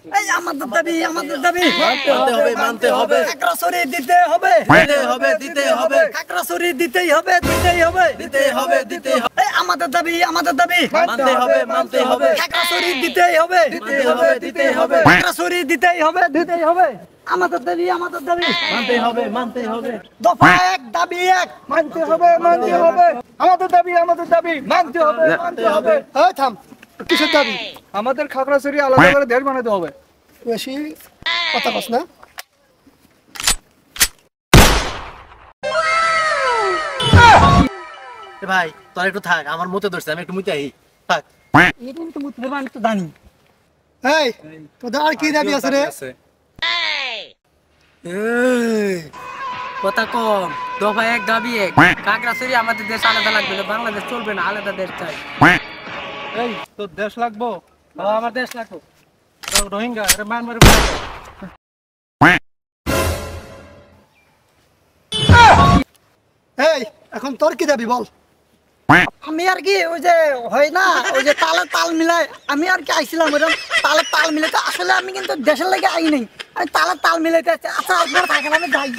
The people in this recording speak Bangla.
এই আমাদের দাবি মানতে হবে খাগড়াছড়ি দিতে হবে দিতে হবে খাগড়াছড়ি দিতেই হবে এই আমাদের দাবি মানতে হবে খাগড়াছড়ি দিতেই হবে খাগড়াছড়ি দিতেই হবে আমাদের দাবি মানতে হবে দফা এক দাবি এক মানতে হবে আমাদের দাবি মানতে হবে এই থাম কিসের দাবি আমাদের খাগড়াছড়ি আলাদা করে দেশ বানাতে হবে বেশি কথা কস না ভাই তোর একটু থাক আমার মতে ধরছে আমি একটু মুতে আই থাক এটা তো মুতবে আমি তো জানি এই তোদের আর কি দাবি আছে রে কথা কম দফা এক দাবি এক খাগড়াছড়ি আমাদের দেশ আলাদা লাগবে না, বাংলাদেশ চলবে না, আলাদা দেশ চাই। এই তোর দেশ লাগবো আমার দেশ লাগবে। রোহিঙ্গা আরে মায়ানমারে এই এখন তোর কি দাবি বল আমি আর কি ওই যে হয় না ওই যে তাল মিলাই আমি আর কি আইছিলাম ওরকম তাল মিলাইতে আসলে আমি কিন্তু দেশের লাগে আই নাই আমি তাল মিলাইতে আচ্ছা আপনারা থাকেন আমি যাই